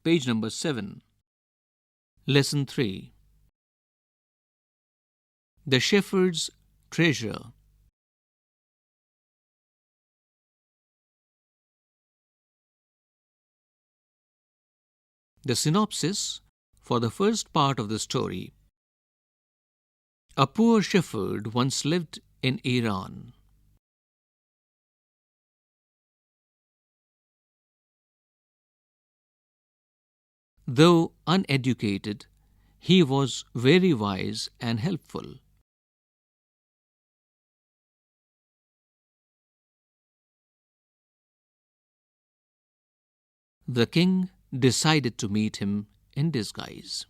Page number 7. Lesson 3. The Shepherd's Treasure. The synopsis for the first part of the story. A poor shepherd once lived in Iran. Though uneducated, he was very wise and helpful. The king decided to meet him in disguise.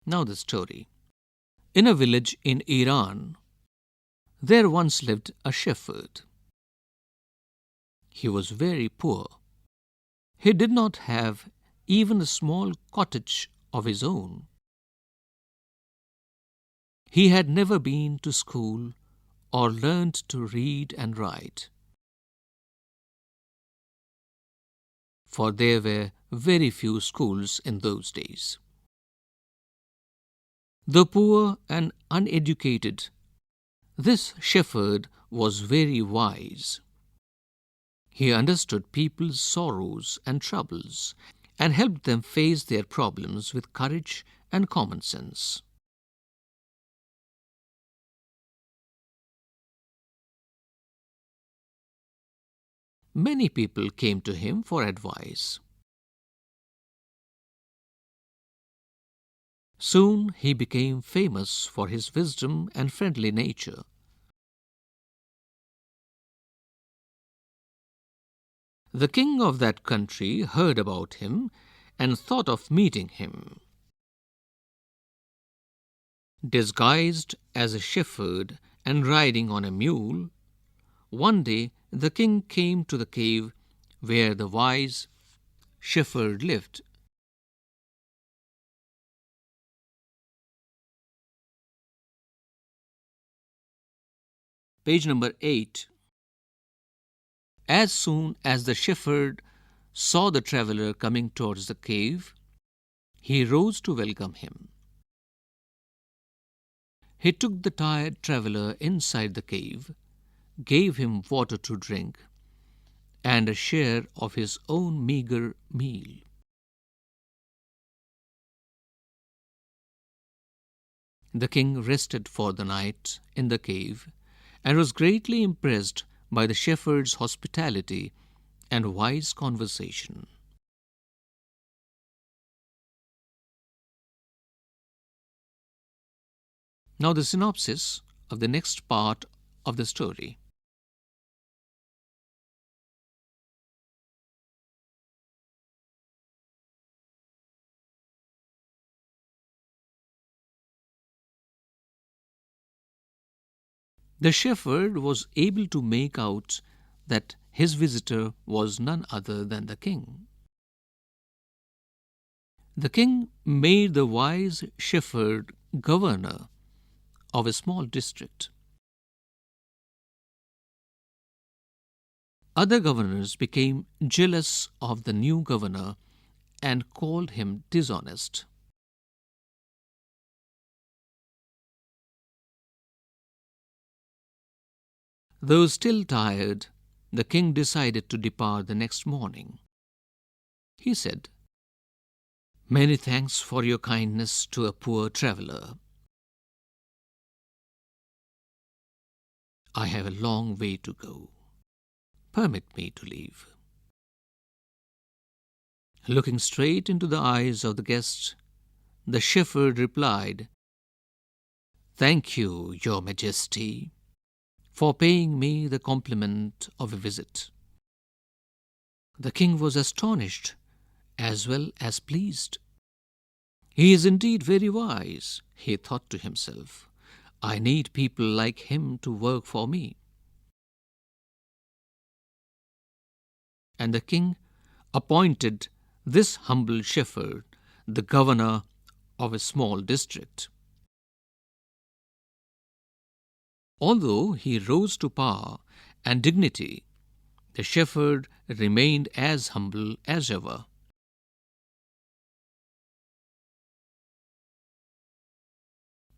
Now the story. In a village in Iran, there once lived a shepherd. He was very poor. He did not have even a small cottage of his own. He had never been to school or learned to read and write, for there were very few schools in those days. Though poor and uneducated, this shepherd was very wise. He understood people's sorrows and troubles and helped them face their problems with courage and common sense. Many people came to him for advice. Soon he became famous for his wisdom and friendly nature. The king of that country heard about him and thought of meeting him. Disguised as a shepherd and riding on a mule, one day the king came to the cave where the wise shepherd lived. Page number 8. As soon as the shepherd saw the traveller coming towards the cave, he rose to welcome him. He took the tired traveller inside the cave, gave him water to drink, and a share of his own meagre meal. The king rested for the night in the cave and was greatly impressed by the shepherd's hospitality and wise conversation. Now the synopsis of the next part of the story. The shepherd was able to make out that his visitor was none other than the king. The king made the wise shepherd governor of a small district. Other governors became jealous of the new governor and called him dishonest. Though still tired, the king decided to depart the next morning. He said, "Many thanks for your kindness to a poor traveller. I have a long way to go. Permit me to leave." Looking straight into the eyes of the guest, the shepherd replied, "Thank you, Your Majesty, for paying me the compliment of a visit." The king was astonished as well as pleased. "He is indeed very wise," he thought to himself. "I need people like him to work for me." And the king appointed this humble shepherd the governor of a small district. Although he rose to power and dignity, the shepherd remained as humble as ever.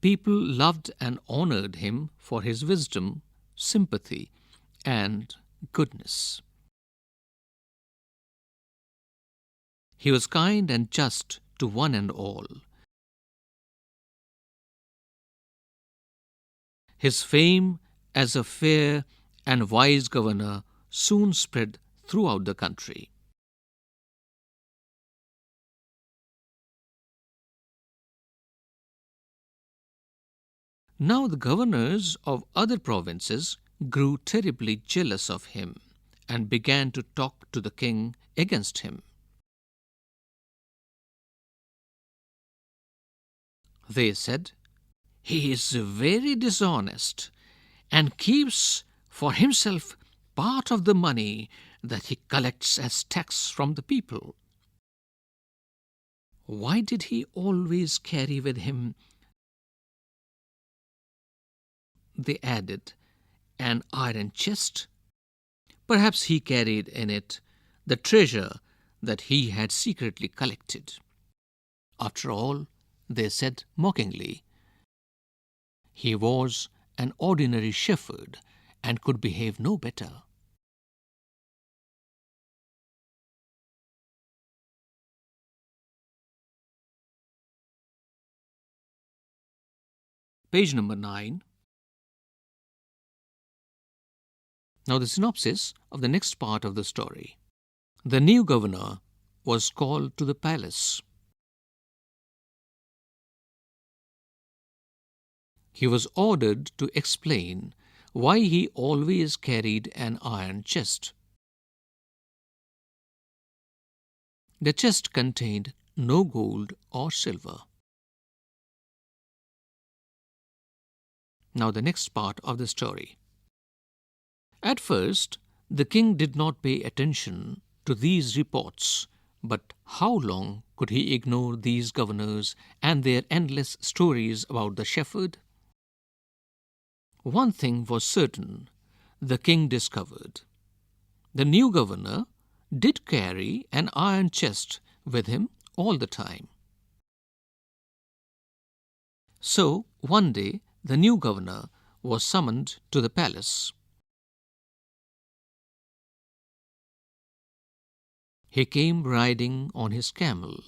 People loved and honored him for his wisdom, sympathy, and goodness. He was kind and just to one and all. His fame as a fair and wise governor soon spread throughout the country. Now the governors of other provinces grew terribly jealous of him and began to talk to the king against him. They said, "He is very dishonest and keeps for himself part of the money that he collects as tax from the people. Why did he always carry with him," they added, "an iron chest? Perhaps he carried in it the treasure that he had secretly collected." After all, they said mockingly, he was an ordinary shepherd and could behave no better. Page number 9. Now the synopsis of the next part of the story. The new governor was called to the palace. He was ordered to explain why he always carried an iron chest. The chest contained no gold or silver. Now the next part of the story. At first, the king did not pay attention to these reports, but how long could he ignore these governors and their endless stories about the shepherd? One thing was certain, the king discovered. The new governor did carry an iron chest with him all the time. So, one day, the new governor was summoned to the palace. He came riding on his camel,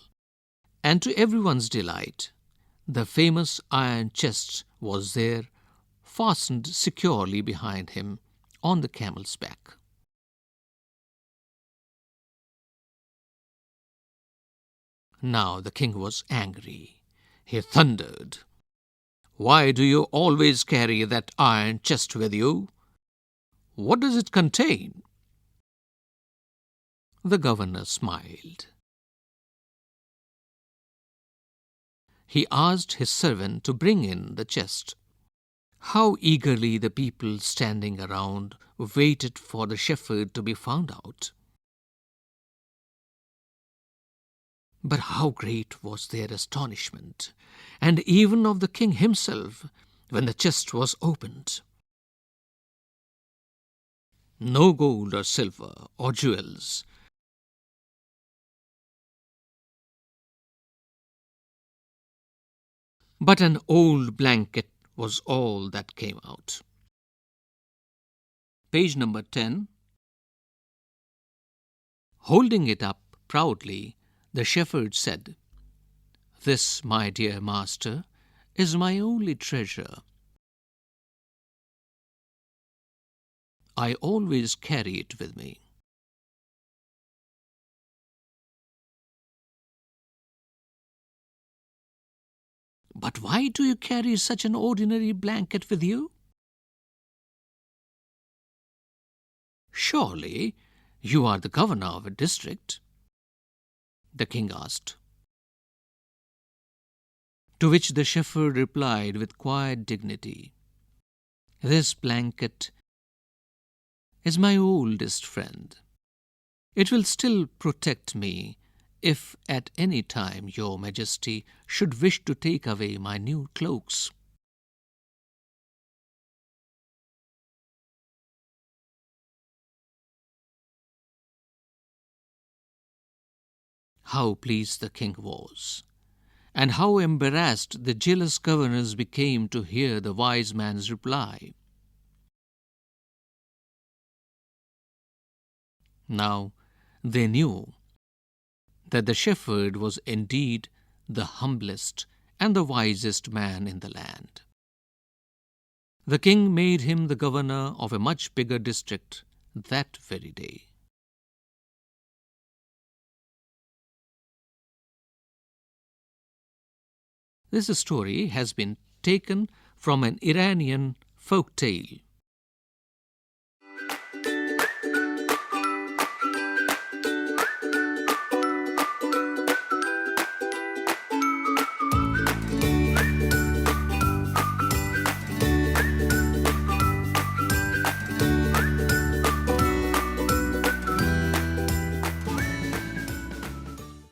and to everyone's delight, the famous iron chest was there, fastened securely behind him on the camel's back. Now the king was angry. He thundered, "Why do you always carry that iron chest with you? What does it contain?" The governor smiled. He asked his servant to bring in the chest. How eagerly the people standing around waited for the shepherd to be found out. But how great was their astonishment, and even of the king himself, when the chest was opened. No gold or silver or jewels, but an old blanket was all that came out. Page number 10. Holding it up proudly, the shepherd said, "This, my dear master, is my only treasure. I always carry it with me." "But why do you carry such an ordinary blanket with you?" "Surely you are the governor of a district?" the king asked. To which the shepherd replied with quiet dignity, "This blanket is my oldest friend. It will still protect me if at any time your majesty should wish to take away my new cloaks." How pleased the king was, and how embarrassed the jealous governors became to hear the wise man's reply. Now they knew that the shepherd was indeed the humblest and the wisest man in the land. The king made him the governor of a much bigger district that very day. This story has been taken from an Iranian folk tale.